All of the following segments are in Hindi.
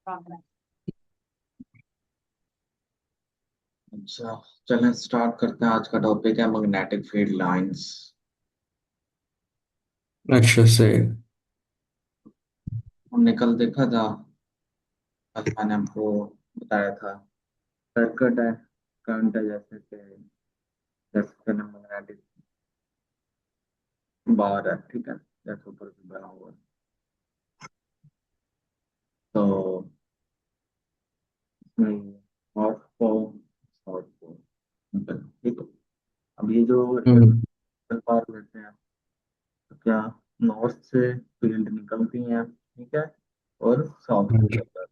अच्छा, चलें स्टार्ट करते हैं। आज का टॉपिक है मैग्नेटिक फील्ड लाइंस। अच्छा सही। हमने कल देखा था, कल मैंने आपको बताया था सर्किट है, करंट है, जैसे मैग्नेटिक बार है, ठीक है, जैसे ऊपर भी बना हुआ है। तो इसमें नॉर्थ पोल, साउथ पोल, ठीक है। अब ये जो हम्म। बार लेते हैं तो क्या नॉर्थ से फील्ड निकलती हैं, ठीक है, और साउथ हाँ की जी। तरफ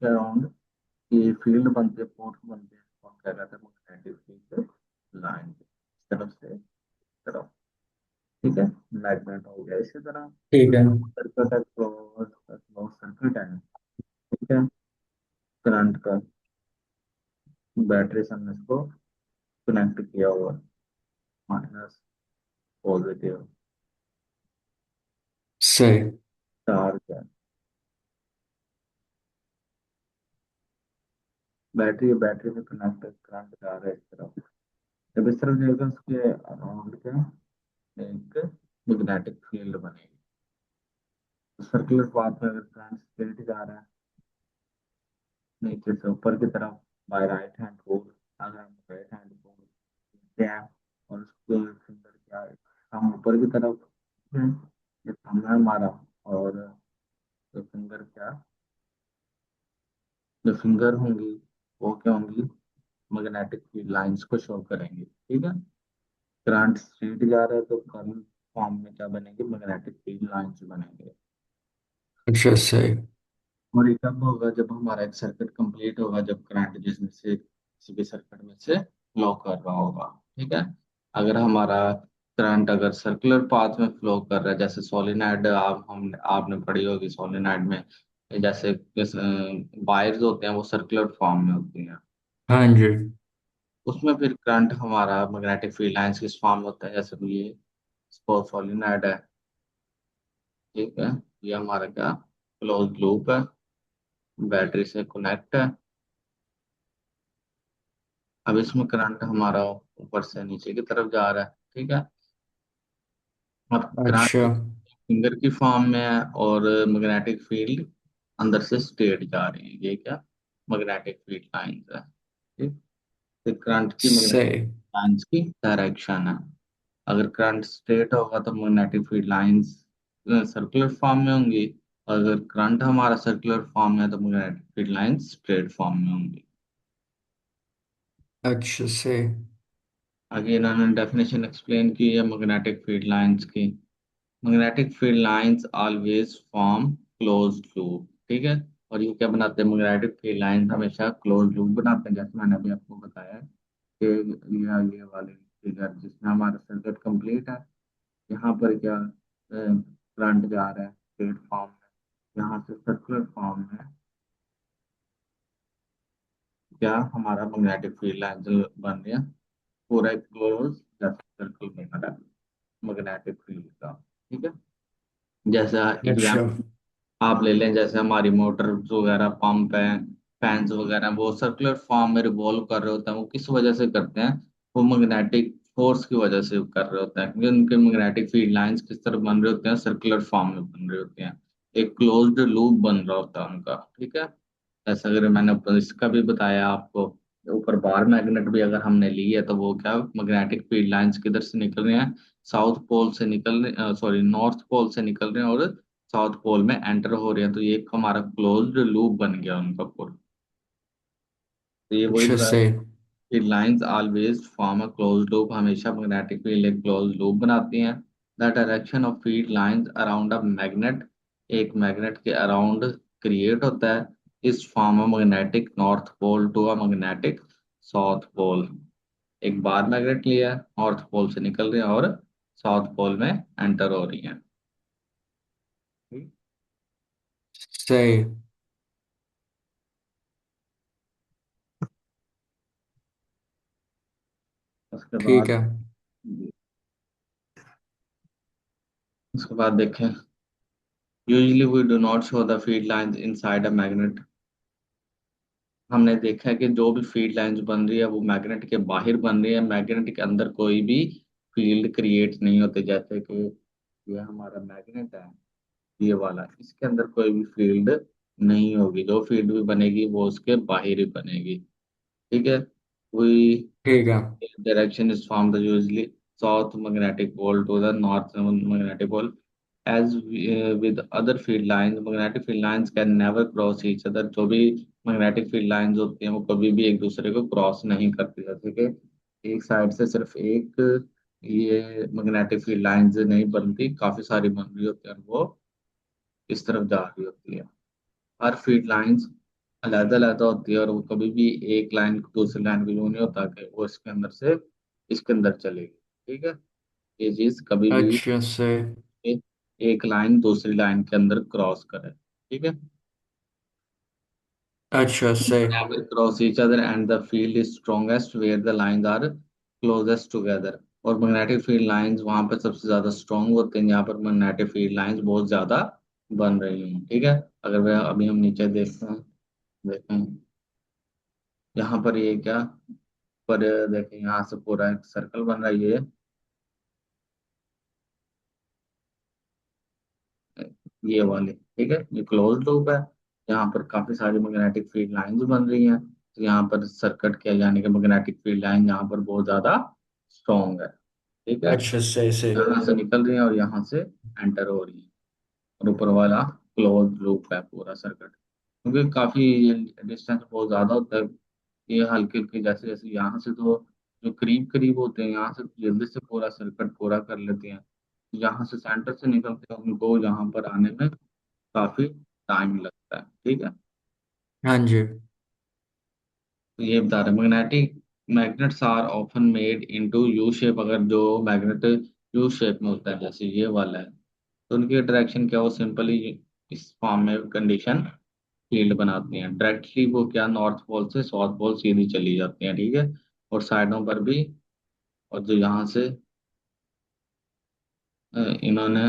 अराउंड ये फील्ड बनते हैं, पोर्ट बनते हैं, और क्या कहते हैं मैग्नेटिक फील्ड लाइन, इस तरफ से इस तरफ, ठीक है। मैग्नेट हो गया इसी तरह। ठीक है। सर्किट है, क्लोज क्लोज सर्किट है, ठीक है। करंट का बैटरी से हमने इसको कनेक्ट किया हुआ, माइनस पॉजिटिव सही। चार्ज है। बैटरी से कनेक्ट करंट जा रहा है इस तरफ। जब इस तरफ जाएगा उसके अराउंड क्या एक मैग्नेटिक फील्ड बनेगी। सर्कुलर पाथ में अगर करंट स्ट्रेट जा रहा है नीचे से ऊपर की तरफ बाय राइट हैंड रूल, अगर हम राइट हैंड रूल लेते हैं और उसके फिंगर क्या है, हम ऊपर की तरफ हैं, ये थंब है हमारा, और जो फिंगर क्या, जो फिंगर होंगी वो क्या होंगी, मैग्नेटिक फील्ड लाइंस को शो करेंगे, ठीक है। करंट स्ट्रेट जा रहा है तो करंट फॉर्म में क्या बनेगी, मैग्नेटिक फील्ड लाइंस बनेंगे। अच्छा सही। और ये कब होगा, जब हमारा एक सर्किट कंप्लीट होगा, जब करंट जिसमें से किसी भी सर्किट में से फ्लो कर रहा होगा, ठीक है। अगर हमारा करंट अगर सर्कुलर पाथ में फ्लो कर रहा है, जैसे सोलेनोइड आपने पढ़ी होगी, सोलेनोइड में जैसे वायर्स होते हैं वो सर्कुलर फॉर्म में होती हैं, हाँ जी। उसमें फिर करंट हमारा मैग्नेटिक फील्ड लाइंस किस फॉर्म में होता है, जैसे भी ये सोलेनोइड है, ठीक है। ये हमारा क्या क्लोज लूप है, बैटरी से कनेक्ट है। अब इसमें करंट हमारा ऊपर से नीचे की तरफ जा रहा है, ठीक है। अब अच्छा। करंट फिंगर की फॉर्म में है और मैग्नेटिक फील्ड अंदर से स्ट्रेट जा रही है, ये क्या मैग्नेटिक फील्ड लाइंस है, ठीक। तो करंट की मैग्नेटिक सही। लाइंस की डायरेक्शन है। अगर करंट स्ट्रेट होगा तो magnetic field lines circular form में होंगी, अगर करंट हमारा सर्कुलर फॉर्म में है तो magnetic field lines straight form में होंगी। अच्छा सही। आगे इन्होंने डेफिनेशन एक्सप्लेन की है मैग्नेटिक फील्ड लाइंस की। Magnetic field lines always form close loop, ठीक है। और ये क्या बनाते हैं, मैग्नेटिक फील्ड लाइंस हमेशा क्लोज लूप बनाते हैं, जैसे मैंने अभी आपको बताया कि ये वाली फिगर जिसमें हमारा सर्किट कंप्लीट है, यहाँ पर क्या करंट जा रहा है स्ट्रेट फॉर्म में, यहाँ से सर्कुलर फॉर्म में क्या हमारा मैग्नेटिक फील्ड लाइंस बन रही है, पूरा एक क्लोज सर्कल बना रहा है मैग्नेटिक फील्ड का, ठीक है। जैसा अच्छा। एग्जाम्पल आप ले लें, जैसे हमारी मोटर वगैरह, पंप है, फैंस वगैरह, वो सर्कुलर फॉर्म में रिवॉल्व कर रहे होते हैं, वो किस वजह से करते हैं, वो मैग्नेटिक फोर्स की वजह से कर रहे होते हैं, क्योंकि उनके मैग्नेटिक फील्ड लाइंस किस तरह बन रहे होते हैं, सर्कुलर फॉर्म में बन रहे होते हैं, एक क्लोज्ड लूप बन रहा होता है उनका, ठीक है। जैसे अगर मैंने ऊपर इसका भी बताया आपको, ऊपर बार मैग्नेट भी अगर हमने ली है तो वो क्या मैग्नेटिक फील्ड लाइंस किधर से निकल रहे हैं, साउथ पोल से निकल रहे, सॉरी नॉर्थ पोल से निकल रहे हैं और साउथ पोल में एंटर हो रहे हैं, तो ये एक हमारा क्लोज्ड लूप बन गया उनका पूरा। तो ये वही अच्छा बताया सही। कि lines always form a closed loop, हमेशा मैग्नेटिक फील्ड एक क्लोज्ड लूप बनाती हैं। The direction of field lines around a magnet, एक मैग्नेट के अराउंड क्रिएट होता है इस form a magnetic north pole to a magnetic south pole. एक बार मैग्नेट लिया है, नॉर्थ पोल से निकल रही है और साउथ पोल में एंटर हो रही है। सही। उसके ठीक बाद है। उसके बाद देखें, usually we do not show the field lines inside a magnet. हमने देखा है कि जो भी फील्ड लाइंस बन रही है वो मैग्नेट के बाहर बन रही है, मैग्नेट के अंदर कोई भी फील्ड क्रिएट नहीं होते। जैसे कि ये हमारा मैग्नेट है, ये वाला, इसके अंदर कोई भी फील्ड नहीं होगी, जो फील्ड भी बनेगी वो उसके बाहर ही बनेगी। ठीक है। वही ठीक है। direction is from the usually south magnetic pole to the north magnetic pole. As with other field lines, magnetic field lines can never cross each other. जो भी magnetic field lines होती हैं वो कभी भी एक दूसरे को क्रॉस नहीं करती। जैसे कि एक साइड से सिर्फ एक ये magnetic field lines नहीं बनती, काफी सारी बन रही होती है और वो इस तरफ जा रही होती है। हर फील्ड लाइंस अलग-अलग होती है और वो कभी भी एक लाइन दूसरी लाइन को यूं नहीं होता कि वो इसके अंदर से इसके अंदर चलेगी। ठीक है। ये चीज कभी भी अच्छा सही। एक लाइन दूसरी लाइन के अंदर क्रॉस करे। ठीक है। अच्छा सही। Never cross each other and the field is strongest where the lines are closest together। और मैग्नेटिक फील्ड लाइंस वहां पर सबसे ज्यादा स्ट्रांग होते हैं, यहाँ पर मैग्नेटिक फील्ड लाइंस बहुत ज्यादा बन रही हैं। ठीक है। अगर वह अभी हम नीचे देखते हैं, देखें यहाँ पर ये क्या, पर देखें यहाँ से पूरा एक सर्कल बन रहा है ये वाले। ठीक है, ये क्लोज लूप है। यहाँ पर काफी सारी मैग्नेटिक फील्ड लाइंस बन रही हैं, तो यहाँ पर सर्किट किया यानी कि मैग्नेटिक फील्ड लाइन यहाँ पर बहुत ज्यादा स्ट्रॉन्ग है। ठीक है। अच्छा सही सही। यहाँ से निकल रही है और यहाँ से एंटर हो रही है, और ऊपर वाला क्लोज लूप है पूरा सर्किट। क्योंकि काफी डिस्टेंस बहुत ज्यादा होता है, ये हल्के हल्के जैसे जैसे यहाँ से तो जो करीब करीब होते हैं यहाँ से जल्दी से पूरा सर्किट पूरा कर लेते हैं। यहाँ से सेंटर से निकलते हैं उनको यहाँ पर आने में काफी टाइम लगता है। ठीक है। हाँ जी। तो ये बता रहे magnetic magnets are often made into U shape. अगर जो मैग्नेट यू शेप में होता है जैसे ये वाला है, तो उनकी डायरेक्शन क्या हो, सिंपली इस फॉर्म में कंडीशन फील्ड बनाती हैं डायरेक्टली। वो क्या, नॉर्थ पोल से साउथ पोल सीधी चली जाती हैं। ठीक है। और साइडों पर भी, और जो यहाँ से इन्होंने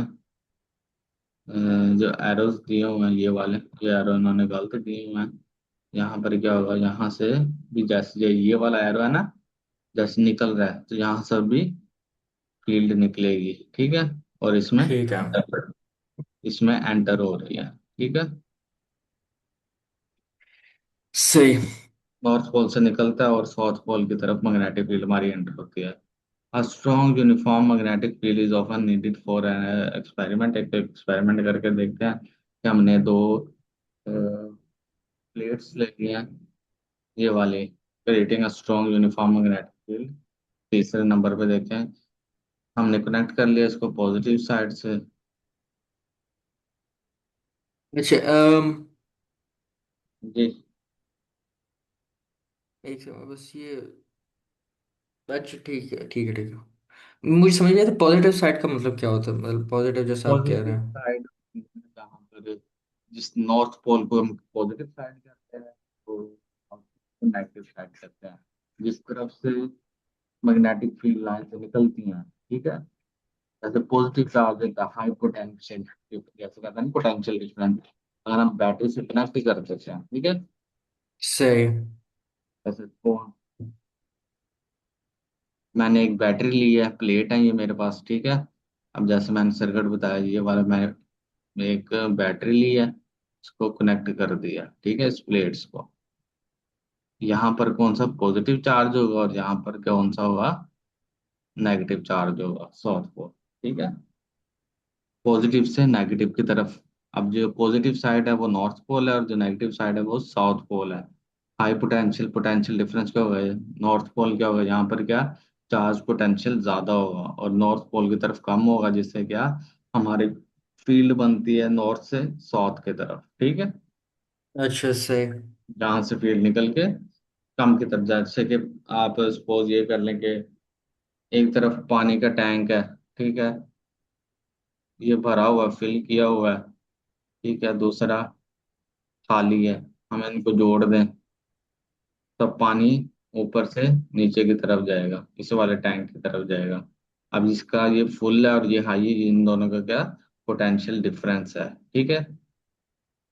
जो एरोज दिए हुए हैं ये वाले, ये एरो इन्होंने गलत दिए हुए हैं। यहाँ पर क्या होगा, यहाँ से भी जैसे ये वाला एरो है ना, जैसे निकल रहा है तो यहाँ से भी फील्ड निकलेगी। ठीक है। और इसमें ठीक है। इसमें एंटर हो रही है। ठीक है। सही। नॉर्थ पोल से निकलता है और साउथ पोल की तरफ मैग्नेटिक फील्ड हमारी एंटर होती है। A strong uniform magnetic field is often needed for an experiment। एक एक्सपेरिमेंट करके देखते हैं कि हमने दो प्लेट्स ले ली हैं ये वाले, creating a strong uniform magnetic field. तीसरे नंबर पे देखें, हमने कनेक्ट कर लिया इसको पॉजिटिव साइड से। अच्छा जी। एक सेकंड बस ये। अच्छा ठीक है ठीक है ठीक है। मुझे समझ नहीं आता पॉजिटिव साइड का मतलब क्या होता है, मतलब पॉजिटिव जैसा आप कह रहे पॉजिटिव हैं। साइड जहाँ पर जिस नॉर्थ पोल को हम पॉजिटिव साइड कहते हैं, तो नेगेटिव साइड कहते हैं। जिस तरफ से मैग्नेटिक फील्ड लाइन से निकलती हैं। ठीक है। जैसे पॉजिटिव चार्ज है हाई पोटेंशियल, जैसे कहते हैं पोटेंशियल डिफरेंस, अगर हम बैटरी से कनेक्ट कर देते हैं। ठीक है। सही। जैसे तो मैंने एक बैटरी ली है, प्लेट है ये मेरे पास। ठीक है। अब जैसे मैंने सर्किट बताया ये वाला, मैंने एक बैटरी ली है, इसको कनेक्ट कर दिया। ठीक है, इस प्लेट्स को। यहाँ पर कौन सा पॉजिटिव चार्ज होगा और यहाँ पर कौन सा होगा, नेगेटिव चार्ज होगा, साउथ पोल। ठीक है। पॉजिटिव से नेगेटिव की तरफ। अब जो पॉजिटिव साइड है वो नॉर्थ पोल है और जो नेगेटिव साइड है वो साउथ पोल है। हाई पोटेंशियल, पोटेंशियल डिफरेंस क्या होगा, नॉर्थ पोल क्या होगा, यहाँ पर क्या, चार्ज पोटेंशियल ज्यादा होगा और नॉर्थ पोल की तरफ कम होगा, जिससे क्या हमारी फील्ड बनती है नॉर्थ से साउथ की तरफ। ठीक है। अच्छा सही। जहां से फील्ड निकल के कम की तरफ, जैसे कि आप सपोज ये कर लें कि एक तरफ पानी का टैंक है। ठीक है, ये भरा हुआ फिल किया हुआ है। ठीक है, दूसरा खाली है, हम इनको जोड़ दें तब पानी ऊपर से नीचे की तरफ जाएगा, इस वाले टैंक की तरफ जाएगा। अब इसका ये फुल है और ये हाई है, इन दोनों का क्या पोटेंशियल डिफरेंस है। ठीक है।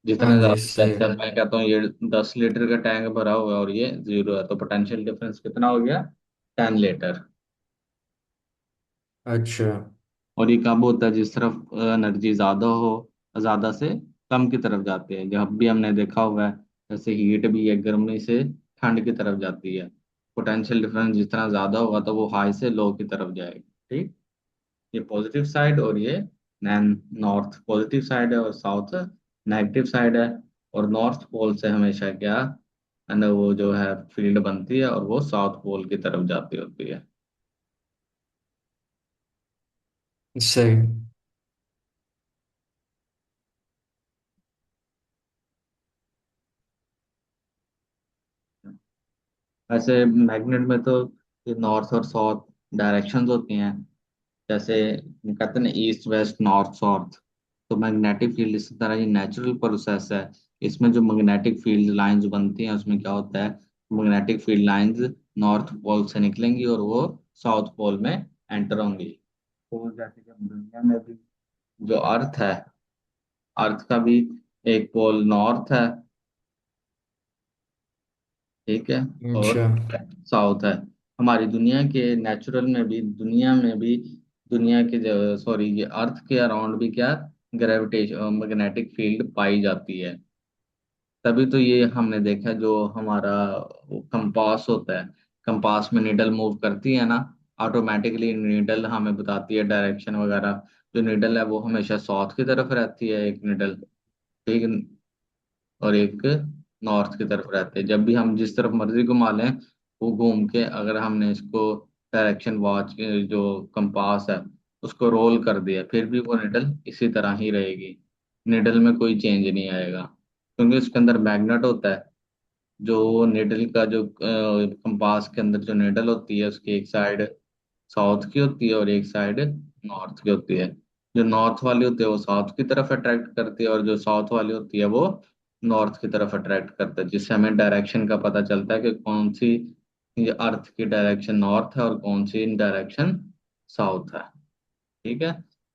हाँ जितना जी, ज्यादा, सही। जब मैं कहता हूँ ये 10 लीटर का टैंक भरा हुआ है और ये 0 है, तो पोटेंशियल डिफरेंस कितना हो गया? 10 लीटर। अच्छा। और ये कब होता है? जिस तरफ एनर्जी ज्यादा हो, ज्यादा से कम की तरफ जाती है। जब भी हमने देखा हुआ है, जैसे हीट भी है, गर्मी से ठंड की तरफ जाती है। पोटेंशियल डिफरेंस जितना ज्यादा होगा तो वो हाई से लो की तरफ जाएगी। ठीक। ये पॉजिटिव साइड, और ये नैन नॉर्थ पॉजिटिव साइड है और साउथ नेगेटिव साइड है। और नॉर्थ पोल से हमेशा क्या है ना, वो जो है फील्ड बनती है और वो साउथ पोल की तरफ जाती होती है। सही। ऐसे मैग्नेट में तो ये नॉर्थ और साउथ डायरेक्शंस होती हैं। जैसे कहते हैं ना, ईस्ट वेस्ट नॉर्थ साउथ। तो मैग्नेटिक फील्ड इस तरह की नेचुरल प्रोसेस है। इसमें जो मैग्नेटिक फील्ड लाइंस बनती हैं उसमें क्या होता है, magnetic field lines north pole से निकलेंगी और वो साउथ पोल में एंटर होंगी। तो जैसे कि हम दुनिया में भी, जो अर्थ है, अर्थ का भी एक पोल नॉर्थ है, ठीक है, और अच्छा। साउथ है। हमारी दुनिया के नेचुरल में भी, दुनिया के जो, सॉरी, ये अर्थ के अराउंड भी क्या, ग्रेविटेशन मैग्नेटिक फील्ड पाई जाती है। तभी तो ये हमने देखा, जो हमारा वो कंपास होता है, कंपास में नीडल मूव करती है ना, ऑटोमेटिकली नीडल हमें बताती है डायरेक्शन वगैरह। जो नीडल है वो हमेशा साउथ की तरफ रहती है, एक नीडल, ठीक, और एक नॉर्थ की तरफ रहते हैं। जब भी हम जिस तरफ मर्जी घुमा लें, वो घूम के, अगर हमने इसको डायरेक्शन वॉच, जो कंपास है, उसको रोल कर दिया, फिर भी वो निडल इसी तरह ही रहेगी। निडल में कोई चेंज नहीं आएगा, क्योंकि उसके अंदर मैग्नेट होता है। जो निडल का जो कंपास के अंदर जो निडल होती है, उसकी एक साइड साउथ की होती है और एक साइड नॉर्थ की होती है। जो नॉर्थ वाली होती है वो साउथ की तरफ अट्रैक्ट करती है, और जो साउथ वाली होती है वो नॉर्थ की तरफ अट्रैक्ट करता है, जिससे हमें डायरेक्शन का पता चलता है कि कौन सी ये अर्थ की डायरेक्शन नॉर्थ है और कौन सी डायरेक्शन साउथ है। ठीक है,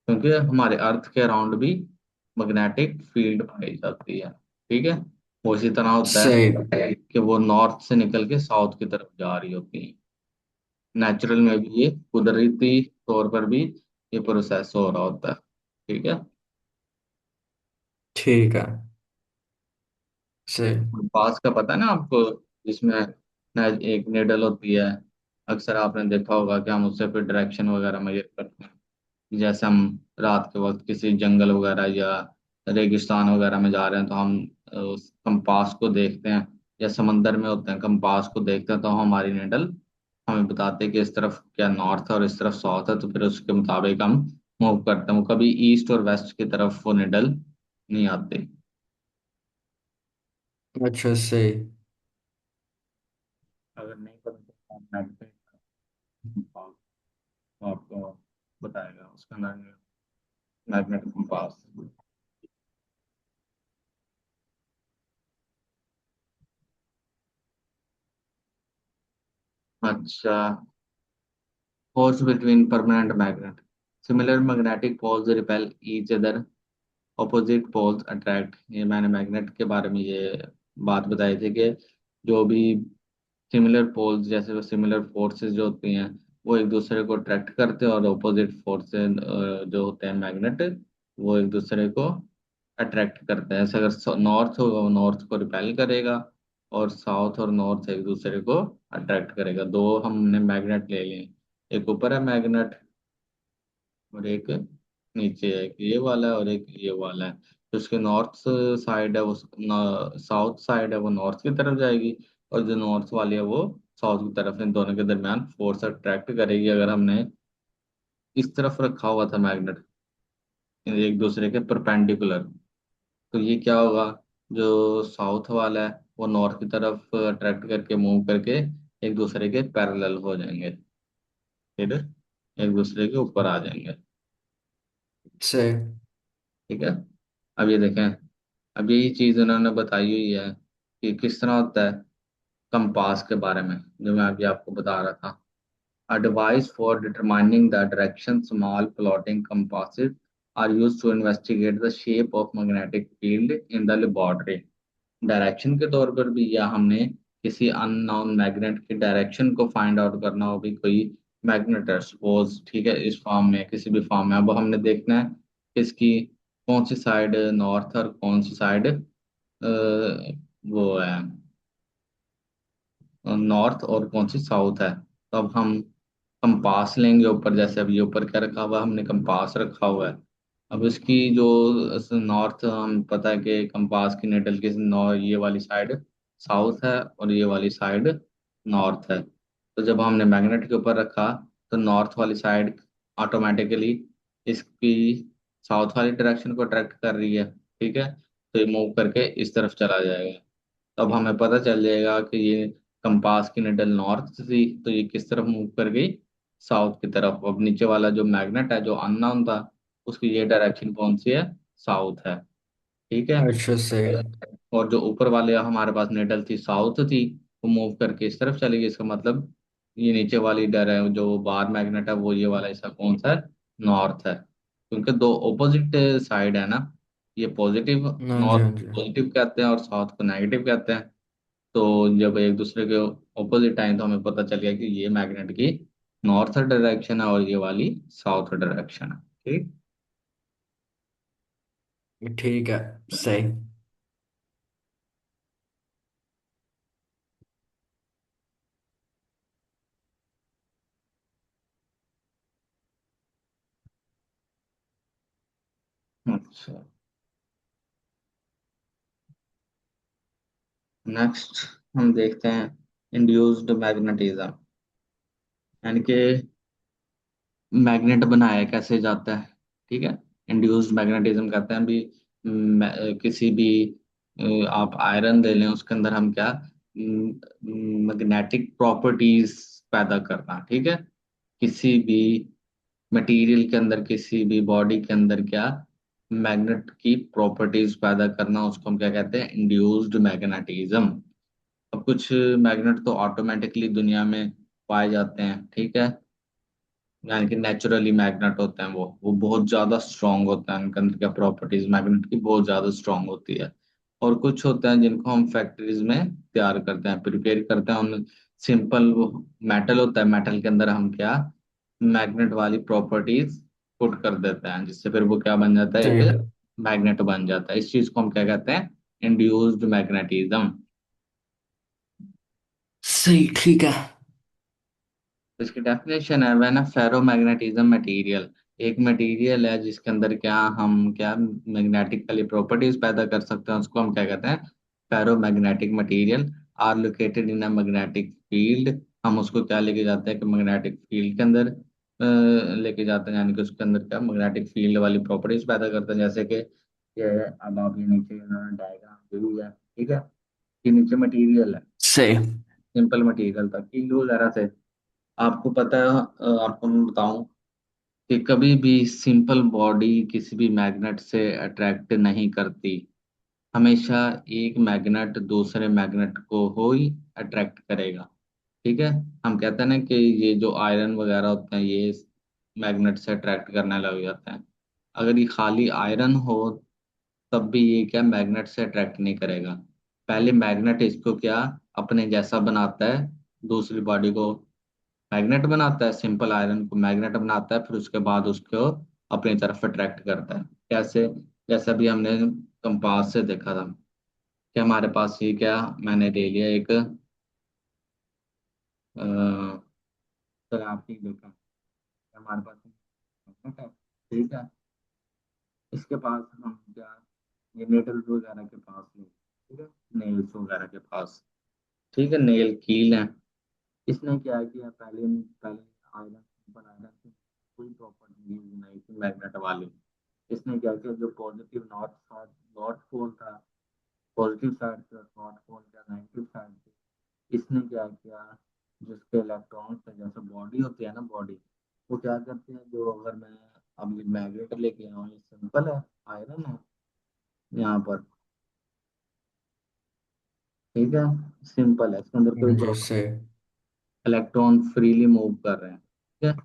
क्योंकि हमारे अर्थ के अराउंड भी मैग्नेटिक फील्ड पाई जाती है। ठीक है, वो इसी तरह होता सही। है कि वो नॉर्थ से निकल के साउथ की तरफ जा रही होती है। नेचुरल में भी ये कुदरती तौर पर भी ये प्रोसेस हो रहा होता है। ठीक है। ठीक है। सही। पास का पता है ना आपको, जिसमें एक निडल होती है। अक्सर आपने देखा होगा कि हम उससे फिर डायरेक्शन वगैरह मेजर करते हैं। जैसे हम रात के वक्त किसी जंगल वगैरह या रेगिस्तान वगैरह में जा रहे हैं, तो हम उस कंपास को देखते हैं, या समंदर में होते हैं, कंपास को देखते हैं, तो हमारी निडल हमें बताते हैं कि इस तरफ क्या नॉर्थ है और इस तरफ साउथ है, तो फिर उसके मुताबिक हम मूव करते हैं। वो कभी ईस्ट और वेस्ट की तरफ वो निडल नहीं आते। अच्छा, सही। अगर नहीं पता तो आप नेट पे कंपास तो आपको बताएगा उसका नाम, मैग्नेटिक कंपास। अच्छा, force between permanent magnet, similar magnetic poles repel each other, opposite poles attract। ये मैंने मैग्नेट के बारे में ये बात बताई थी कि जो भी सिमिलर पोल्स, जैसे वो सिमिलर फोर्सेस जो होती हैं, वो एक दूसरे को अट्रैक्ट करते हैं, और अपोजिट फोर्सेस जो होते हैं मैग्नेट, वो एक दूसरे को अट्रैक्ट करते हैं। ऐसे अगर नॉर्थ होगा वो नॉर्थ को रिपेल करेगा, और साउथ और नॉर्थ एक दूसरे को अट्रैक्ट करेगा। दो हमने मैग्नेट ले लिए, एक ऊपर है मैग्नेट और एक नीचे है, एक ये वाला है और एक ये वाला है। तो उसके नॉर्थ साइड है वो, साउथ साइड है वो नॉर्थ की तरफ जाएगी, और जो नॉर्थ वाली है वो साउथ की तरफ। इन दोनों के दरमियान फोर्स अट्रैक्ट करेगी। अगर हमने इस तरफ रखा हुआ था मैग्नेट, एक दूसरे के परपेंडिकुलर, तो ये क्या होगा, जो साउथ वाला है वो नॉर्थ की तरफ अट्रैक्ट करके मूव करके एक दूसरे के पैरेलल हो जाएंगे, फिर एक दूसरे के ऊपर आ जाएंगे। सही। ठीक है। अब ये देखें, अब यही चीज उन्होंने बताई हुई है कि किस तरह होता है कंपास के बारे में, जो मैं अभी आपको बता रहा था। A device for determining the direction small plotting compasses are use to investigate the shape of magnetic field in the laboratory. Direction के तौर पर भी, या हमने किसी अननोन मैग्नेट की डायरेक्शन को फाइंड आउट करना हो, भी कोई मैग्नेट है सपोज, ठीक है, इस फॉर्म में, किसी भी फॉर्म में, अब हमने देखना है इसकी कौन सी साइड नॉर्थ और कौन सी साइड वो है नॉर्थ और कौन सी साउथ है। तो अब हम कंपास लेंगे ऊपर, जैसे अब ये ऊपर क्या रखा हुआ है, हमने कंपास रखा हुआ है। अब इसकी जो नॉर्थ, हम पता है कि कंपास की निडल की ये वाली साइड साउथ है और ये वाली साइड नॉर्थ है। तो जब हमने मैग्नेट के ऊपर रखा तो नॉर्थ वाली साइड ऑटोमेटिकली इसकी साउथ वाली डायरेक्शन को अट्रैक्ट कर रही है, ठीक है। तो ये मूव करके इस तरफ चला जाएगा। तब हमें पता चल जाएगा कि ये कंपास की निडल नॉर्थ थी, तो ये किस तरफ मूव कर गई, साउथ की तरफ। अब नीचे वाला जो मैग्नेट है जो अननोन था, उसकी ये डायरेक्शन कौन सी है, साउथ है, ठीक है। अच्छा सही। और जो ऊपर वाले हमारे पास निडल थी साउथ थी, वो मूव करके इस तरफ चली गई। इसका मतलब ये नीचे वाली जो बार मैग्नेट है वो ये वाला, इसका कौन सा है, नॉर्थ है, क्योंकि दो ऑपोजिट साइड है ना। ये पॉजिटिव, हाँ जी नॉर्थ हाँ जी। पॉजिटिव कहते हैं और साउथ को नेगेटिव कहते हैं। तो जब एक दूसरे के ऑपोजिट आए तो हमें पता चल गया कि ये मैग्नेट की नॉर्थ डायरेक्शन है और ये वाली साउथ डायरेक्शन है, ठीक। ठीक है सही। अच्छा, नेक्स्ट हम देखते हैं इंड्यूस्ड मैग्नेटिज्म, यानी कि मैग्नेट बनाया कैसे जाता है, ठीक है। इंड्यूस्ड मैग्नेटिज्म कहते हैं भी किसी भी आप आयरन ले लें, उसके अंदर हम क्या मैग्नेटिक प्रॉपर्टीज पैदा करना, ठीक है। किसी भी मटेरियल के अंदर, किसी भी बॉडी के अंदर क्या मैग्नेट की प्रॉपर्टीज पैदा करना, उसको हम क्या कहते हैं, इंड्यूस्ड मैग्नेटिज्म। अब कुछ मैग्नेट तो ऑटोमेटिकली दुनिया में पाए जाते हैं, ठीक है, यानी कि नेचुरली मैग्नेट होते हैं, वो बहुत ज्यादा स्ट्रांग होता है, उनके अंदर क्या प्रॉपर्टीज मैग्नेट की बहुत ज्यादा स्ट्रांग होती है। और कुछ होते हैं जिनको हम फैक्ट्रीज में तैयार करते हैं, प्रिपेयर करते हैं, उन सिंपल वो मेटल होता है, मेटल के अंदर हम क्या मैग्नेट वाली प्रॉपर्टीज पुट कर देते हैं, जिससे फिर वो क्या बन जाता है, सही एक मैग्नेट बन जाता है। इस चीज को हम क्या कहते हैं, इंड्यूस्ड मैग्नेटिज्म। सही ठीक है। इसकी डेफिनेशन है, व्हेन अ फेरोमैग्नेटिज्म मटेरियल, एक मटेरियल है जिसके अंदर क्या हम क्या मैग्नेटिकली प्रॉपर्टीज पैदा कर सकते हैं, उसको हम क्या कहते हैं, ferromagnetic material. Are located in a magnetic field, हम उसको क्या लेके जाते हैं कि मैग्नेटिक फील्ड के अंदर लेके जाते हैं, यानी कि उसके अंदर क्या मैग्नेटिक फील्ड वाली प्रॉपर्टीज पैदा करते हैं। जैसे कि ये अब आप ये नीचे डायग्राम दी हुई है, ठीक है, ये नीचे मटेरियल है, सही। सिंपल मटेरियल था, कील वगैरह से। आपको पता है, आपको मैं बताऊं कि कभी भी सिंपल बॉडी किसी भी मैग्नेट से अट्रैक्ट नहीं करती। हमेशा एक मैग्नेट दूसरे मैग्नेट को हो ही अट्रैक्ट करेगा, ठीक है। हम कहते हैं ना कि ये जो आयरन वगैरह होते हैं ये मैग्नेट से अट्रैक्ट करने लग जाते हैं। अगर ये खाली आयरन हो तब भी ये क्या मैग्नेट से अट्रैक्ट नहीं करेगा। पहले मैग्नेट इसको क्या अपने जैसा बनाता है, दूसरी बॉडी को मैग्नेट बनाता है, सिंपल आयरन को मैग्नेट बनाता है, फिर उसके बाद उसको अपनी तरफ अट्रैक्ट करता है। कैसे, जैसे अभी हमने कंपास से देखा था कि हमारे पास ये क्या, मैंने ले लिया एक शराब की देखा, हमारे पास मैग्नेट है, ठीक है। इसके पास हम क्या, ये नेडल वगैरह के पास नहीं, ठीक है, नेल्स वगैरह के पास, ठीक है, नेल कील है। इसने क्या किया, पहले पहले आयरन, सिंपल आयरन की कोई प्रॉपर्टी यूज नहीं थी मैग्नेट वाली। इसने क्या किया, जो positive north side, north pole था, पॉजिटिव साइड से नॉर्थ पोल का नेगेटिव साइड से, इसने क्या किया, जिसके इलेक्ट्रॉन्स है, जैसे बॉडी होती है ना, बॉडी वो क्या करते हैं, जो अगर मैं अब ये मैग्नेट लेके आऊँ, ये सिंपल है, आयरन है यहाँ पर, ठीक है, सिंपल है, इसके अंदर कोई हाँ जी प्रॉपर, सही। इलेक्ट्रॉन फ्रीली मूव कर रहे हैं, ठीक है।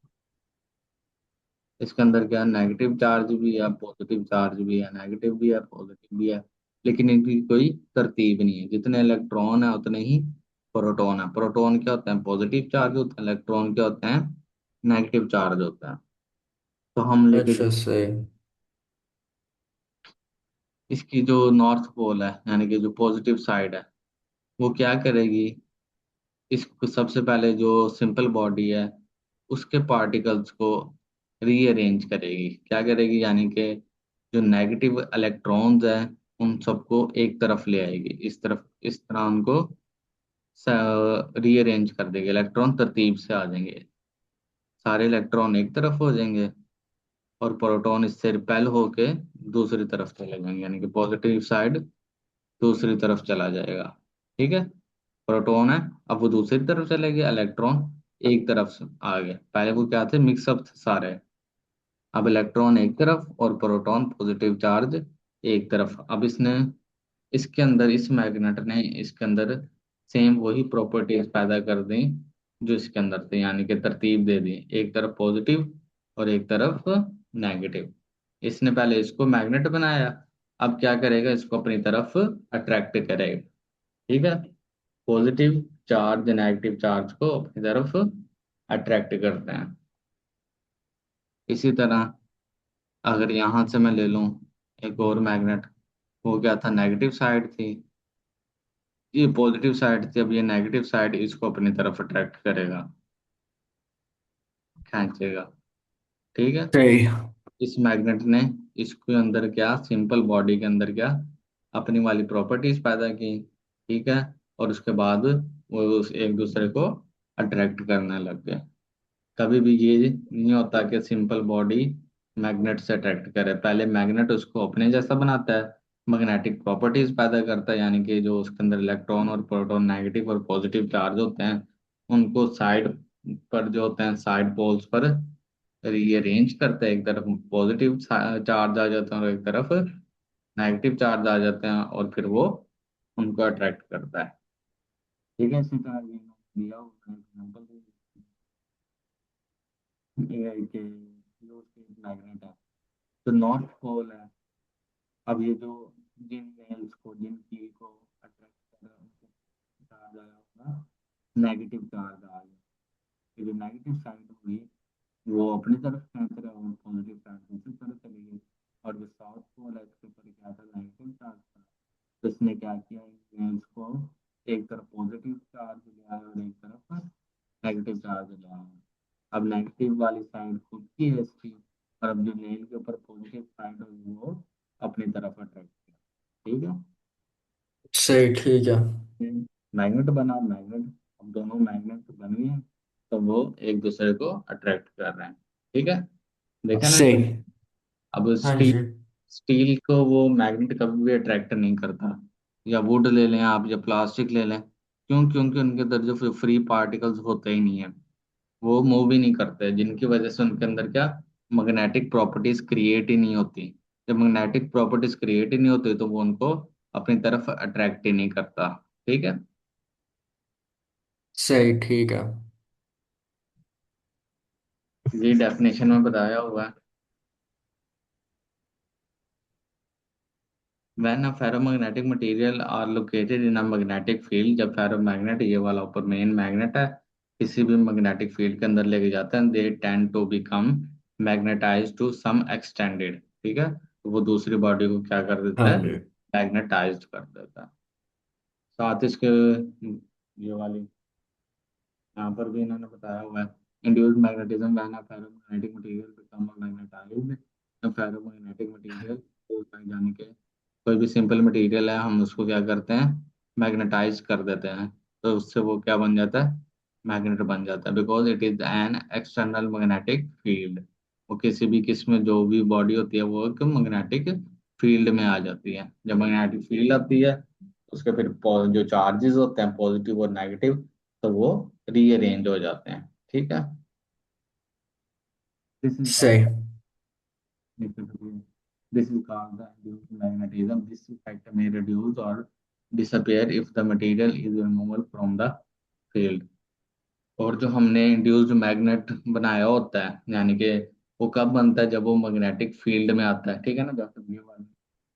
इसके अंदर क्या नेगेटिव चार्ज भी है, पॉजिटिव चार्ज भी है, नेगेटिव भी है, पॉजिटिव भी है। लेकिन इनकी कोई तरतीब नहीं है, जितने इलेक्ट्रॉन है उतने ही प्रोटॉन है। प्रोटॉन क्या होते हैं, पॉजिटिव चार्ज होते हैं। इलेक्ट्रॉन क्या होते हैं, नेगेटिव चार्ज होते हैं। तो हम लेके अच्छा सही। इसकी जो नॉर्थ पोल है, यानी कि जो पॉजिटिव साइड है, वो क्या करेगी, इस सबसे पहले जो सिंपल बॉडी है उसके पार्टिकल्स को रीअरेंज करेगी। क्या करेगी, यानी कि जो नेगेटिव इलेक्ट्रॉन्स हैं उन सबको एक तरफ ले आएगी, इस तरफ, इस तरह उनको रीअरेंज कर देगी। इलेक्ट्रॉन तरतीब से आ जाएंगे, सारे इलेक्ट्रॉन एक तरफ हो जाएंगे, और प्रोटॉन इससे रिपेल होके दूसरी तरफ चले जाएंगे, यानी कि पॉजिटिव साइड दूसरी तरफ चला जाएगा। ठीक है, प्रोटॉन है, अब वो दूसरी तरफ चले गए, इलेक्ट्रॉन एक तरफ से आ गए। पहले वो क्या थे, मिक्सअप थे सारे। अब इलेक्ट्रॉन एक तरफ और प्रोटॉन पॉजिटिव चार्ज एक तरफ। अब इसने, इसके अंदर, इस मैग्नेट ने इसके अंदर सेम वही प्रॉपर्टीज पैदा कर दी जो इसके अंदर थे, यानी कि तरतीब दे दी, एक तरफ पॉजिटिव और एक तरफ नेगेटिव। इसने पहले इसको मैग्नेट बनाया, अब क्या करेगा, इसको अपनी तरफ अट्रैक्ट करेगा। ठीक है, पॉजिटिव चार्ज नेगेटिव चार्ज को अपनी तरफ अट्रैक्ट करते हैं। इसी तरह अगर यहाँ से मैं ले लूँ एक और मैग्नेट, वो क्या था, नेगेटिव साइड थी, ये पॉजिटिव साइड थी, अब ये नेगेटिव साइड इसको अपनी तरफ अट्रैक्ट करेगा, खींचेगा। ठीक है, सही। इस मैग्नेट ने इसके अंदर क्या, सिंपल बॉडी के अंदर क्या, अपनी वाली प्रॉपर्टीज पैदा की। ठीक है, और उसके बाद वो एक दूसरे को अट्रैक्ट करने लग गए। कभी भी ये नहीं होता कि सिंपल बॉडी मैग्नेट से अट्रैक्ट करे, पहले मैग्नेट उसको अपने जैसा बनाता है, मैग्नेटिक प्रॉपर्टीज पैदा करता है, यानी कि जो उसके अंदर इलेक्ट्रॉन और प्रोटॉन नेगेटिव और पॉजिटिव चार्ज होते हैं उनको साइड पर, जो होते हैं साइड पोल्स पर रीअरेंज करता है। एक तरफ पॉजिटिव चार्ज आ जाते हैं और एक तरफ नेगेटिव चार्ज आ जाते हैं, और फिर वो उनको अट्रैक्ट करता है। ठीक है, इसी तरह ये दिया हुआ है एग्जाम्पल, ये कि जो मैग्नेट है, तो नॉर्थ पोल है। अब ये जो जिन मेल्स को, जिन कील को अट्रैक्ट कर रहा है उनको चार्ज आया होगा, नेगेटिव चार्ज आ गया। ये जो नेगेटिव साइड होगी वो अपनी तरफ खींच रहा है, और पॉजिटिव साइड दूसरी तरफ चली गई। और जो साउथ पोल है इसके ऊपर क्या था, नेगेटिव चार्ज था, तो इसने क्या किया, इन मेल्स को एक तरफ पॉजिटिव चार्ज ले आया और एक तरफ नेगेटिव चार्ज ले आया। अब नेगेटिव वाली साइड खुद की है इसकी, और अब जो मेल के ऊपर पॉजिटिव साइड है वो अपनी तरफ अट्रैक्ट किया। ठीक है, सही ठीक है। मैग्नेट बना, मैग्नेट, अब दोनों मैग्नेट बन गए हैं, तो वो एक दूसरे को अट्रैक्ट कर रहे हैं। ठीक है, देखा ना। सही। अब हाँ स्टील, जी। स्टील को वो मैग्नेट कभी भी अट्रैक्ट नहीं करता। या वुड ले लें आप, या प्लास्टिक ले लें, क्यों, क्योंकि उनके अंदर जो फ्री पार्टिकल्स होते ही नहीं है, वो मूव ही नहीं करते, जिनकी वजह से उनके अंदर क्या, मैग्नेटिक प्रॉपर्टीज क्रिएट ही नहीं होती। जब मैग्नेटिक प्रॉपर्टीज क्रिएट ही नहीं होती तो वो उनको अपनी तरफ अट्रैक्ट ही नहीं करता। ठीक है, सही ठीक है। ये डेफिनेशन में बताया हुआ है। When a ferromagnetic material are located in a magnetic field, जब फेरोमैग्नेट, ये वाला ऊपर मेन मैग्नेट है, किसी भी मैग्नेटिक फील्ड के अंदर लेके जाते हैं, they tend to become magnetize to some extended. ठीक है, तो वो दूसरी बॉडी को क्या कर हाँ देता है, जी। मैग्नेटाइज कर देता है। साथ इसके ये वाली यहाँ पर भी इन्होंने बताया हुआ है, induced magnetism when a ferromagnetic material become magnetised. जब फेरोमैग्नेटिक मटेरियल को यानी कि कोई भी सिंपल मटेरियल है, हम उसको क्या करते हैं, मैग्नेटाइज कर देते हैं, तो उससे वो क्या बन जाता है, मैग्नेट बन जाता है, because it is an external magnetic field. वो किसी भी किस्म जो भी बॉडी होती है वो एक मैग्नेटिक फील्ड में आ जाती है। जब मैग्नेटिक फील्ड आती है उसके फिर जो चार्जेस होते हैं पॉजिटिव और नेगेटिव, तो वो रीअरेंज हो जाते हैं। ठीक है, दिस इज सही। Called, this is called the induced magnetism. This effect may reduce or disappear if the material is removed from the field। और जो हमने इंड्यूस्ड मैग्नेट बनाया होता है, यानी कि वो कब बनता है, जब वो मैग्नेटिक फील्ड में आता है, ठीक है ना। जैसे ये वाला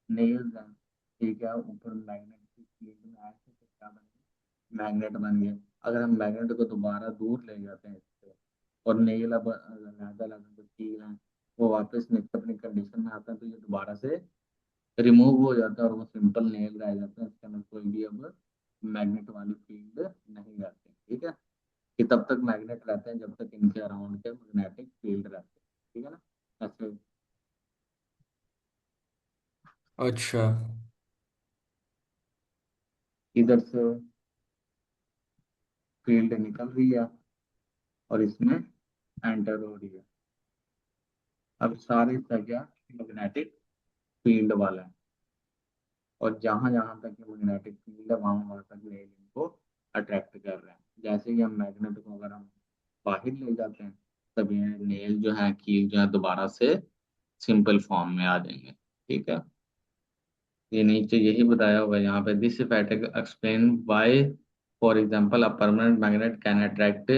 नेल्स हैं, ठीक है, ऊपर मैग्नेटिक फील्ड में आए थे तो क्या बन गए, मैग्नेट बन गए। अगर हम मैग्नेट को दोबारा दूर ले जाते हैं इससे, और नेल अब लहदा लहदा जो कील है वो वापस नीचे अपनी कंडीशन में आता है, तो ये दोबारा से रिमूव हो जाता है और वो सिंपल नेल रह जाता है, इसके अंदर कोई भी अब मैग्नेट वाली फील्ड नहीं रहती, ठीक है। कि तब तक मैग्नेट रहते हैं जब तक इनके अराउंड के मैग्नेटिक फील्ड रहते हैं, ठीक है ना। ऐसे अच्छा। इधर से फील्ड निकल रही है और इसमें एंटर हो रही है। अब सारे इसका क्या, मैग्नेटिक फील्ड वाला है, और जहां जहां तक ये मैग्नेटिक फील्ड है वहां वहां तक नेल इनको अट्रैक्ट कर रहे हैं। जैसे कि हम मैग्नेट को अगर हम बाहर ले जाते हैं, तब ये नेल जो है, कील जो है, दोबारा से सिंपल फॉर्म में आ जाएंगे, ठीक है। ये नीचे यही बताया हुआ है यहाँ पे, this effect explain why for example a permanent magnet can attract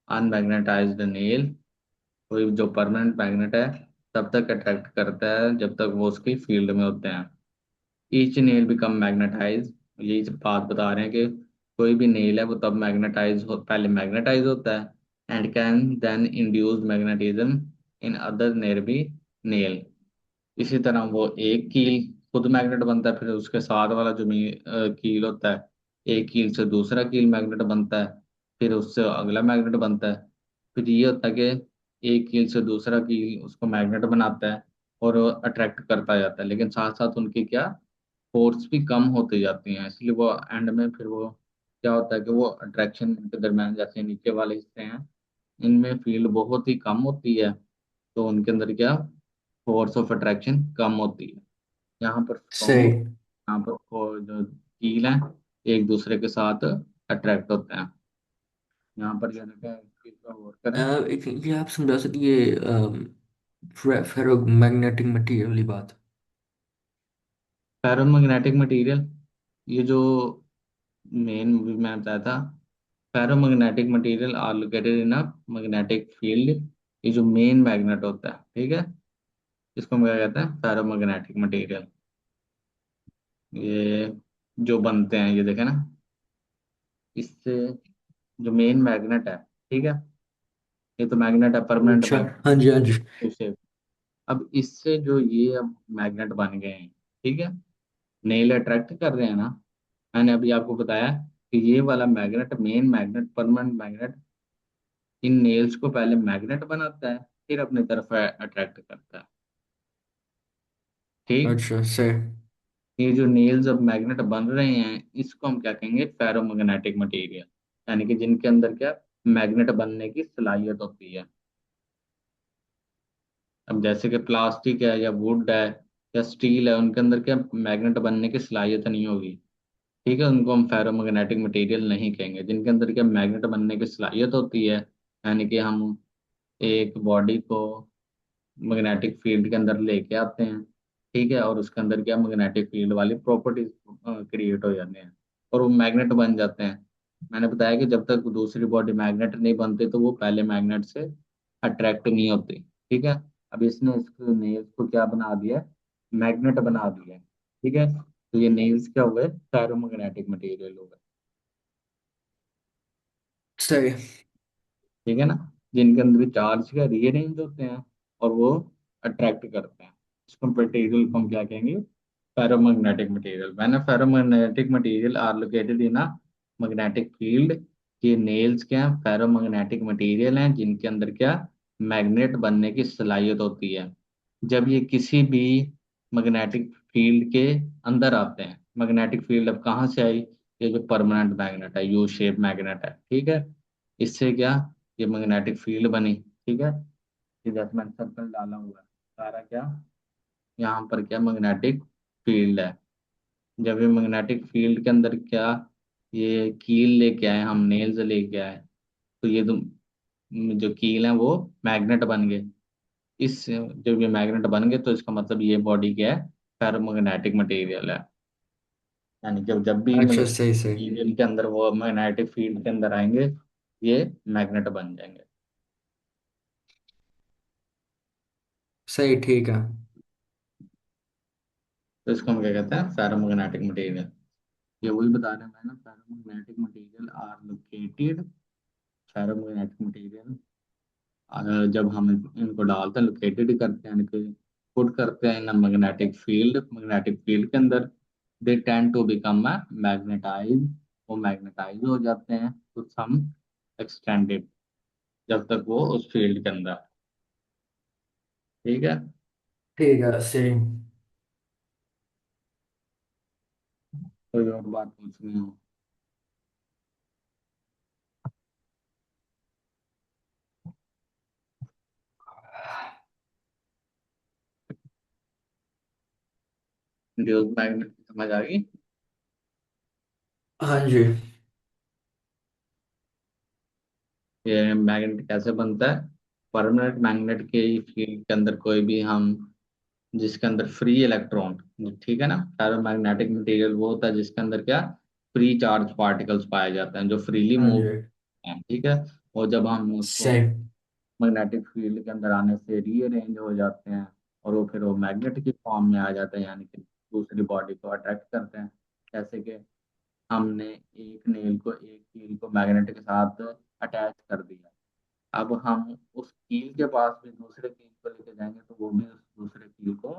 unmagnetised nail. कोई जो परमानेंट मैग्नेट है तब तक अट्रैक्ट करता है जब तक वो उसकी फील्ड में होते हैं। ईच नेल बिकम मैग्नेटाइज, यही जो बात बता रहे हैं कि कोई भी नेल है वो तब मैग्नेटाइज हो, पहले मैग्नेटाइज होता है, and can then induce magnetism in other nearby nail. इसी तरह वो एक कील खुद मैग्नेट बनता है, फिर उसके साथ वाला जो कील होता है, एक कील से दूसरा कील मैग्नेट बनता है, फिर उससे अगला मैग्नेट बनता है। फिर ये होता है कि एक कील से दूसरा कील उसको मैग्नेट बनाता है और अट्रैक्ट करता जाता है, लेकिन साथ साथ उनकी क्या, फोर्स भी कम होती जाती हैं, इसलिए वो एंड में फिर वो क्या होता है कि वो अट्रैक्शन के दरम्यान, जैसे नीचे वाले हिस्से हैं इनमें फील्ड बहुत ही कम होती है, तो उनके अंदर क्या, फोर्स ऑफ अट्रैक्शन कम होती है। यहाँ पर स्ट्रॉन्ग, सही। यहाँ पर जो कील है एक दूसरे के साथ अट्रैक्ट होते हैं। यहाँ पर क्या देखा है, इस चीज़ का गौर करें। एक ये आप समझा सकते ये फेरो मैग्नेटिक मटेरियल वाली बात। फेरोमैग्नेटिक मटेरियल, ये जो मेन मैं बताया था, ferromagnetic material are located in a magnetic field. ये जो मेन मैग्नेट होता है, ठीक है, इसको हम क्या कहते हैं, फेरोमैग्नेटिक मटेरियल। ये जो बनते हैं, ये देखे ना, इससे जो मेन मैग्नेट है, ठीक है, ये तो मैग्नेट है, परमानेंट अच्छा। हाँ मैग्नेट जी, हाँ जी। है। अब इससे जो ये अब मैग्नेट बन गए हैं, ठीक है, नेल अट्रैक्ट कर रहे हैं ना, मैंने अभी आपको बताया कि ये वाला magnet, main magnet, permanent magnet, इन नेल्स को पहले मैग्नेट बनाता है, फिर अपनी तरफ अट्रैक्ट करता है, ठीक। अच्छा, सही। ये जो नेल्स अब मैग्नेट बन रहे हैं इसको हम क्या कहेंगे, फेरोमैग्नेटिक मटेरियल, यानी कि जिनके अंदर क्या, मैग्नेट बनने की सलाहियत होती है। अब जैसे कि प्लास्टिक है या वुड है या स्टील है, उनके अंदर क्या मैग्नेट बनने की सलाहियत नहीं होगी, ठीक है, उनको हम फेरोमैग्नेटिक मटेरियल नहीं कहेंगे। जिनके अंदर क्या मैग्नेट बनने की सलाहियत होती है, यानी कि हम एक बॉडी को मैग्नेटिक फील्ड के अंदर लेके आते हैं, ठीक है, और उसके अंदर क्या मैग्नेटिक फील्ड वाली प्रॉपर्टीज क्रिएट हो जाती हैं और वो मैग्नेट बन जाते हैं। मैंने बताया कि जब तक दूसरी बॉडी मैग्नेट नहीं बनती तो वो पहले मैग्नेट से अट्रैक्ट नहीं होती, ठीक है। अब इसने इसको नेल्स को क्या बना दिया, मैग्नेट बना दिया है, ठीक है। तो ये नेल्स क्या हो गए, फेरोमैग्नेटिक मटेरियल हो गए, सही। ठीक है ना। जिनके अंदर चार्ज का रीअरेंज होते हैं और वो अट्रैक्ट करते हैं, इसको मटेरियल को हम क्या कहेंगे, फेरोमैग्नेटिक मटेरियल। मैंने ferromagnetic material are located in a magnetic field. ये नेल्स क्या है, फेरोमैग्नेटिक मटेरियल हैं जिनके अंदर क्या, मैग्नेट बनने की सलाहियत होती है। जब ये किसी भी मैग्नेटिक फील्ड के अंदर आते हैं, मैग्नेटिक फील्ड अब कहाँ से आई, ये जो परमानेंट मैग्नेट है, यू शेप मैग्नेट है, ठीक है, इससे क्या, ये मैग्नेटिक फील्ड बनी, ठीक है। ये जैसे मैंने सर्कल डाला हुआ है, सारा क्या, यहाँ पर क्या मैग्नेटिक फील्ड है। जब ये मैग्नेटिक फील्ड के अंदर क्या, ये कील लेके आए, हम नेल्स लेके आए, तो ये तो जो कील है वो मैग्नेट बन गए। इस जब ये मैग्नेट बन गए तो इसका मतलब ये बॉडी क्या है, फेरोमैग्नेटिक मटेरियल है। यानी कि जब भी अच्छा, सही सही। मटेरियल के अंदर वो मैग्नेटिक फील्ड के अंदर आएंगे, ये मैग्नेट बन जाएंगे। सही, ठीक है। तो इसको हम क्या कहते हैं, फेरोमैग्नेटिक मटेरियल। ये वही बता रहे हैं मैं ना, ferromagnetic material are located, ferromagnetic material जब हम इनको डालते हैं, लोकेटेड करते हैं, इनको पुट करते हैं in magnetic field, magnetic field के अंदर, they tend to become magnetize, वो मैग्नेटाइज हो जाते हैं टू सम एक्सटेंडेड, जब तक वो उस फील्ड के अंदर। ठीक है। ठीक है, सही। कोई और बात पूछनी हो? इंड्यूस्ड मैग्नेट समझ आ गई? हाँ जी। ये मैग्नेट कैसे बनता है? परमानेंट मैग्नेट के फील्ड के अंदर कोई भी हम, जिसके अंदर फ्री इलेक्ट्रॉन, ठीक है ना, पैरामैग्नेटिक मटेरियल वो होता है जिसके अंदर क्या, फ्री चार्ज पार्टिकल्स पाए जाते हैं जो फ्रीली हाँ मूव जी। हैं, ठीक है। और जब हम उसको सही। मैग्नेटिक फील्ड के अंदर आने से रीअरेंज हो जाते हैं, और वो फिर वो मैग्नेट की फॉर्म में आ जाते हैं, यानी कि दूसरी बॉडी को अट्रैक्ट करते हैं। जैसे कि हमने एक नेल को, एक कील को मैग्नेट के साथ अटैच कर दिया, अब हम उस कील के पास भी दूसरे कील को लेके जाएंगे तो वो भी उस दूसरे कील को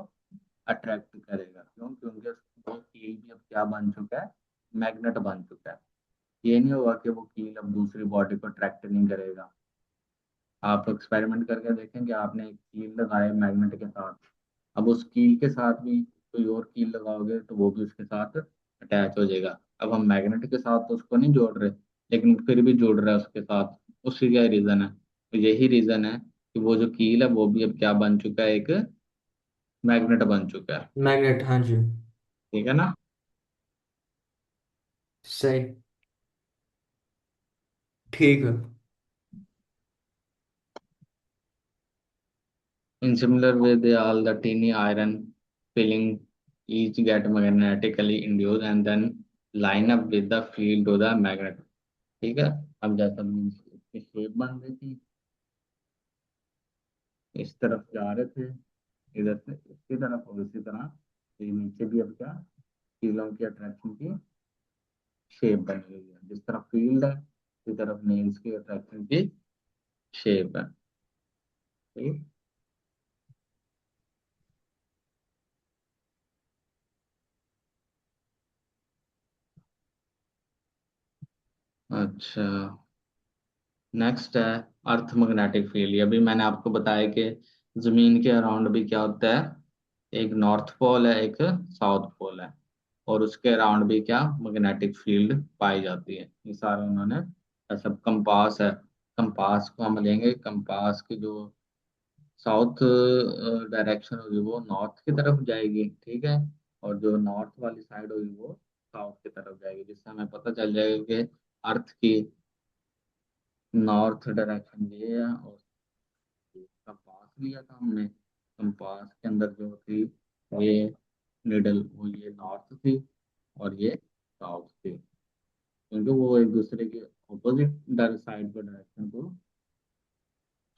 अट्रैक्ट करेगा। क्यों? क्योंकि वो कील भी अब क्या बन चुका है, मैग्नेट बन चुका है। ये नहीं होगा कि वो कील अब दूसरी बॉडी को अट्रैक्ट नहीं करेगा। आप एक्सपेरिमेंट करके देखेंगे, आपने एक कील लगाया मैग्नेट के साथ, अब उस कील के साथ भी कोई और कील लगाओगे तो वो भी उसके साथ अटैच हो जाएगा। अब हम मैग्नेट के साथ तो उसको नहीं जोड़ रहे, लेकिन फिर भी जुड़ रहा है उसके साथ। उसकी क्या रीजन है? तो यही रीजन है कि वो जो कील है वो भी अब क्या बन चुका है, एक मैग्नेट बन चुका है। मैग्नेट, हाँ जी। ठीक है ना? सही। ठीक है। In similar way, they all the teeny iron filling each get magnetically induced and then line up with the field to the magnet। ठीक है। अब जैसा इसकी शेप बन रही थी, इस तरफ जा रहे थे, इधर से इसकी तरफ, और इसी तरह ये नीचे भी अब क्या, कीलों की अट्रैक्शन की शेप बनी हुई है। जिस तरफ फील्ड है उसी तरफ नेल्स की अट्रैक्शन की शेप है। ठीक। अच्छा, नेक्स्ट है अर्थ मैग्नेटिक फील्ड। ये भी मैंने आपको बताया कि जमीन के अराउंड भी क्या होता है, एक नॉर्थ पोल है, एक साउथ पोल है, और उसके अराउंड भी क्या, मैग्नेटिक फील्ड पाई जाती है। ये सारे उन्होंने, ऐसा कंपास है, कंपास को हम लेंगे, कंपास की जो साउथ डायरेक्शन होगी वो नॉर्थ की तरफ जाएगी, ठीक है, और जो नॉर्थ वाली साइड होगी वो साउथ की तरफ जाएगी, जिससे हमें पता चल जाएगा कि अर्थ की नॉर्थ डायरेक्शन ये है। और कंपास लिया था हमने, कंपास के अंदर जो थी, ये निडल, वो ये नॉर्थ थी और ये साउथ थी, क्योंकि वो एक दूसरे के ऑपोजिट साइड पर डायरेक्शन को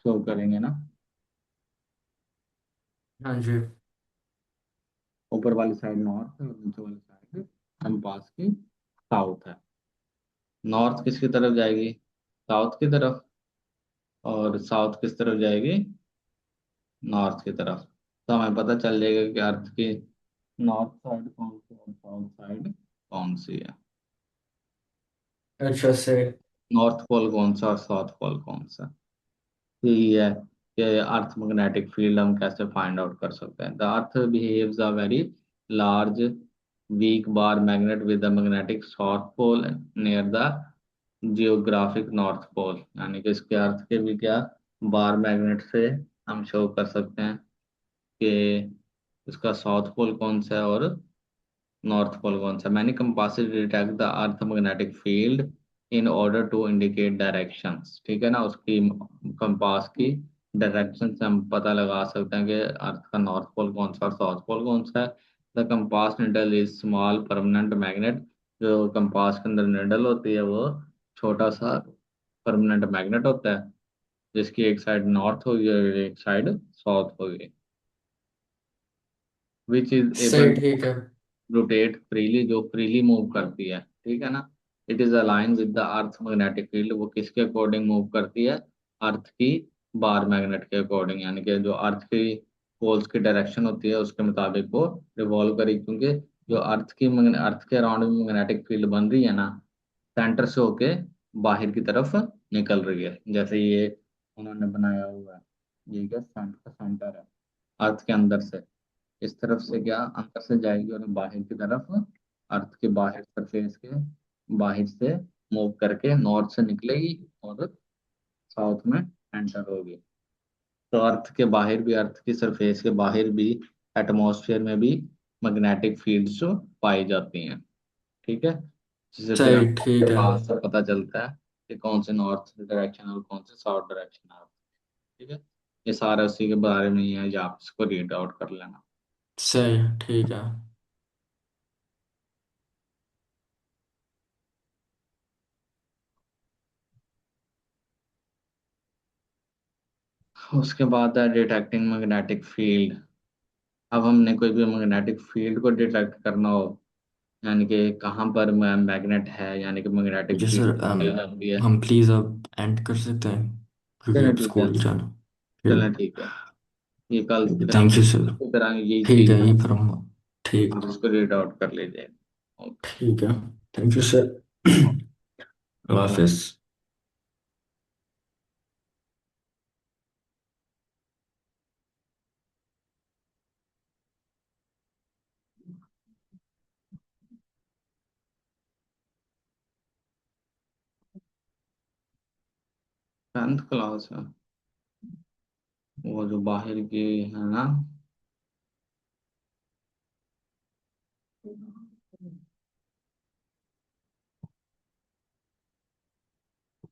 शो करेंगे ना। हाँ जी। ऊपर वाली साइड नॉर्थ है और नीचे वाली साइड कंपास की साउथ है। नॉर्थ किसकी तरफ जाएगी, साउथ की तरफ, और साउथ किस तरफ जाएगी, नॉर्थ की तरफ। तो हमें पता चल जाएगा कि अर्थ की नॉर्थ साइड कौन सी और साउथ साइड कौन सी है, अच्छा, सही। नॉर्थ पोल कौन सा और साउथ पोल कौन सा। यही है कि अर्थ मैग्नेटिक फील्ड हम कैसे फाइंड आउट कर सकते हैं। The earth behaves a very large weak bar magnet with the magnetic south pole near the geographic north pole, यानी कि इसके अर्थ के भी क्या, बार मैग्नेट से हम शो कर सकते हैं कि इसका साउथ पोल कौन सा है और नॉर्थ पोल कौन सा। Many compasses detect the earth magnetic field in order to indicate directions. ठीक है ना, उसकी कंपास की डायरेक्शन से हम पता लगा सकते हैं कि अर्थ का नॉर्थ पोल कौन सा और साउथ पोल कौन सा है। The compass needle is small permanent magnet, जो कंपास के अंदर निडल होती है वो छोटा सा परमानेंट मैग्नेट होता है, जिसकी एक साइड नॉर्थ होगी और एक साइड साउथ होगी। विच इज सही, एबल ठीक है। रोटेट फ्रीली, जो फ्रीली मूव करती है, ठीक है ना। It is align with the earth magnetic field, वो किसके अकॉर्डिंग मूव करती है, अर्थ की बार मैग्नेट के अकॉर्डिंग, यानी कि जो अर्थ की पोल्स की डायरेक्शन होती है उसके मुताबिक वो रिवॉल्व करी, क्योंकि जो अर्थ के अराउंड में मैग्नेटिक फील्ड बन रही है ना, सेंटर से होके बाहर की तरफ निकल रही है, जैसे ये उन्होंने बनाया हुआ है, ये क्या सेंटर है अर्थ के अंदर से, इस तरफ से क्या अंदर से जाएगी और बाहर की तरफ, अर्थ के बाहर सरफेस के बाहर से मूव करके नॉर्थ से निकलेगी और साउथ में एंटर होगी। तो अर्थ के बाहर भी, अर्थ की सरफेस के बाहर भी, एटमॉस्फेयर में भी मैग्नेटिक फील्ड्स पाई जाती हैं, ठीक है। जिससे फिर सही, आपको ठीक है। बात से पता चलता है कि कौन से नॉर्थ डायरेक्शन और कौन से साउथ डायरेक्शन है, ठीक है। ये सारा उसी के बारे में ही है, जो आप इसको रीड आउट कर लेना। सही, ठीक है। उसके बाद है डिटेक्टिंग मैग्नेटिक फील्ड। अब हमने कोई भी मैग्नेटिक फील्ड को डिटेक्ट करना हो, यानी कि कहाँ पर मैग्नेट है, यानी कि मैग्नेटिक जी फील्ड सर, पाई जाती है। हम प्लीज़ अब एंड कर सकते हैं, क्योंकि चलें अब ठीक है। स्कूल जाना। चलें ठीक है। ये कल फिर हम थैंक यू सर। इसी तरह यही ठीक चीज है, है, ये फिर हम। ठीक। आप इसको रीड आउट कर लीजिए। ओके। ठीक है। Thank you sir. Allah Hafiz. 10th class है, वो जो बाहर की है ना,